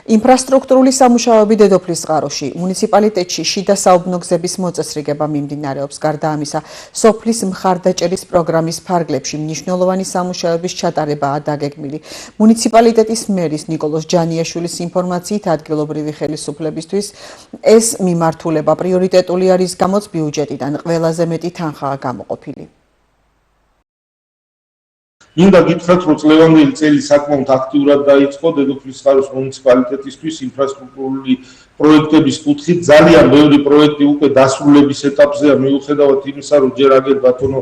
ინფრასტრუქტურული სამუშაოები დედოფლის წყაროში, მუნიციპალიტეტში შიდა საუბნო გზების მოწესრიგება მიმდინარეობს. გარდა ამისა, სოფლის მხარდაჭერის პროგრამის ფარგლებში მნიშვნელოვანი სამუშაოების ჩატარებაა დაგეგმილი. მუნიციპალიტეტის მერის ნიკოლოზ ჯანიაშვილის ინფორმაციით, ადგილობრივი ხელისუფლებისთვის ეს მიმართულება პრიორიტეტული არის, გამოც ბიუჯეტიდან ყველაზე მეტი თანხაა გამოყოფილი. მინდა გითხრათ, რომ წლევანდელი წელი საკმაოდ აქტიურად დაიწყო დედოფლის წყაროს მუნიციპალიტეტისთვის ინფრასტრუქტურული პროექტების კუთხით. ძალიან ბევრი პროექტი უკვე დასრულების ეტაპზეა, მიუხედავად იმისა, რომ ჯერ აგერ ბატონო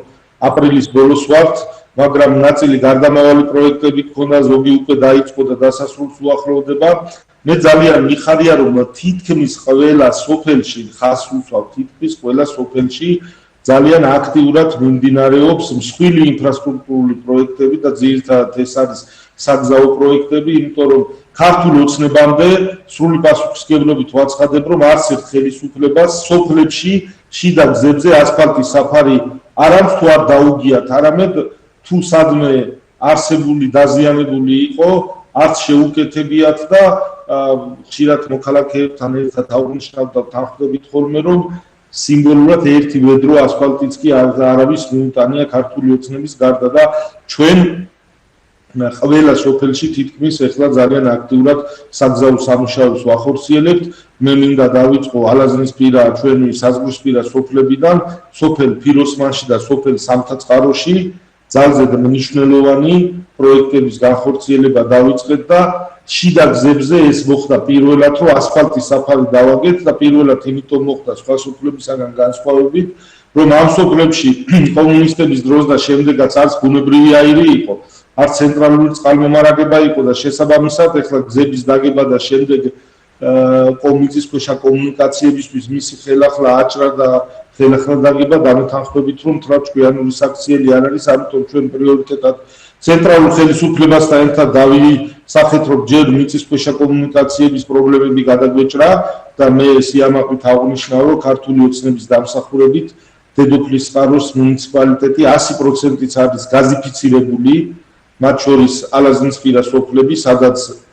აპრილის ბოლოს ვართ, მაგრამ ნაწილი გარდამავალი პროექტები გქონდა, ზოგი უკვე დაიწყო და დასასრულს უახლოვდება. მე ძალიან მიხარია, რომ თითქმის ყველა სოფელში, ხას უსვავ თითქმის ყველა სოფელში ძალიან აქტიურად მიმდინარეობს მსხვილი ინფრასტრუქტურული პროექტები და ძირითადად ეს არის საგზაო პროექტები, იმიტომ რომ ქართულ ოცნებამდე სრული პასუხისმგებლობით ვაცხადებ, რომ არც ერთ ხელისუფლებას სოფლებში შიდა გზებზე ასფალტის საფარი არ აქვს თუ არ დაუგიათ, არამედ თუ სადმე არსებული დაზიანებული იყო, არც შეუკეთებიათ და ხშირად მოქალაქეებთან ერთად აღვნიშნავდა თანხმდებით ხოლმე, რომ სიმბოლურად ერთი ვედრო ასფალტიც კი არავის მიუტანია ქართული ოცნების გარდა და ჩვენ ყველა სოფელში თითქმის ეხლა ძალიან აქტიურად საგზაო სამუშაოს ვახორციელებთ. მე მინდა დავიწყო ალაზნისპირა ჩვენი საზღვრისპირა სოფლებიდან, სოფელ ფიროსმანში და სოფელ სამთაწყაროში ძალზე მნიშვნელოვანი პროექტების განხორციელება დავიწყეთ და შიდა გზებზე ეს მოხდა პირველად, რომ ასფალტის საფარი დავაგეთ და პირველად იმიტომ მოხდა სხვა სოფლებისაგან განსხვავებით, რომ ამ სოფლებში კომუნისტების დროს და შემდეგაც არც ბუნებრივი აირი იყო, არც ცენტრალური წყალმომარაგება იყო და შესაბამისად ეხლა გზების დაგება და შემდეგ მიწისქვეშა კომუნიკაციებისთვის მისი ხელახლა აჭრა და ხელახლა დაგება დამეთანხმებით, რომ თრაჩკვიანი საქციელი არ არის, ამიტომ ჩვენ პრიორიტეტად ცენტრალურ ხელისუფლებასთან ერთად დავისახეთ, რომ ჯერ მიწისქვეშა კომუნიკაციების პრობლემები გადაგვეჭრა და მე სიამაყით აღვნიშნავ, რომ ქართული ოცნების დამსახურებით დედოფლის წყაროს მუნიციპალიტეტი 100%-ით არის გაზიფიცირებული, მათ შორის ალაზნისპირა სოფლები, სადაც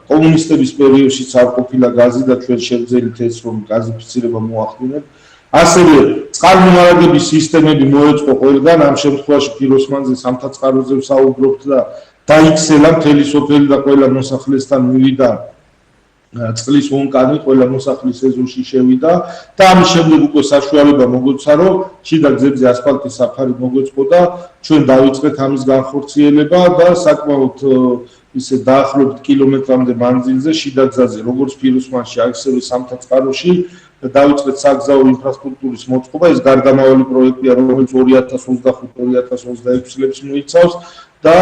კომუნისტების პერიოდშიც არ ყოფილა გაზი და ჩვენ შევძელით ეს, რომ გაზიფიცირება მოახდინოთ. ასევე წყალმომარაგების სისტემები მოეწყო ყველგან, ამ შემთხვევაში ფიროსმანზე სამთაწყაროზე ვსაუბრობთ და დაიქცელა მთელი სოფელი და ყველა მოსახლესთან მივიდა წყლის ვონკანი, ყველა მოსახლის ეზოში შევიდა და ამის შემდეგ უკვე საშუალება მოგოცა, რომ შიდა გზებზე ასფალტის საფარი მოგეწყო და ჩვენ დავიწყეთ ამის განხორციელება და საკმაოდ ისე დაახლოებით კილომეტრამდე მანძილზე შიდა გზაზე, როგორც ფიროსმანში, ასევე სამთაწყაროში დავიწყეთ საგზაო ინფრასტრუქტურის მოწყობა. ეს გარდამავალი პროექტია, რომელიც 2025-2026 წლებს მოიცავს და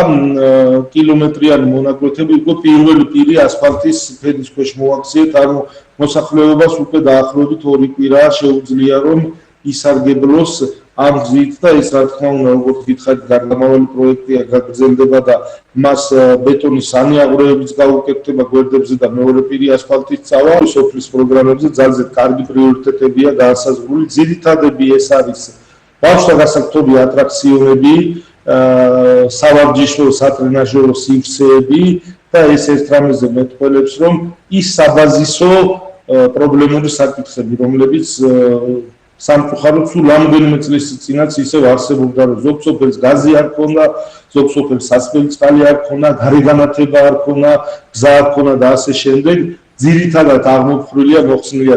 კილომეტრიანი მონაკვეთები უკვე პირველი პირი ასფალტის ფენის ქვეშ მოაქციეთ, ანუ მოსახლეობას უკვე დაახლოებით 2 კვირა შეუძლია, რომ ისარგებლოს ამ გზით და ეს რა თქმა უნდა, როგორც გითხარით, გარდამავალი პროექტია, გაგრძელდება და მას ბეტონის სანიაღვრეებიც გაუკეთდება გვერდებზე და მეორე პირი ასფალტის წავა. სოფლის პროგრამებზე ძალზედ კარგი პრიორიტეტებია განსაზღვრული. ძირითადები ეს არის ბავშვთა გასართობი ატრაქციონები, სავარჯიშო, სატრენაჟერო სივრცეები და ეს ერთ რამეზე მეტყველებს, რომ ის საბაზისო პრობლემური საკითხები, რომლებიც სამწუხაროდ სულ რამდენიმე წლის წინაც ისევ არსებობდა, რომ ზოგ სოფელს გაზი არ ქონდა, ზოგ სოფელს სასმელი წყალი არ ქონდა, გარეგანათება არ ქონდა, გზა არ ქონდა და ასე შემდეგ. ძირითადად აღმოფხვრილია მოხსნილია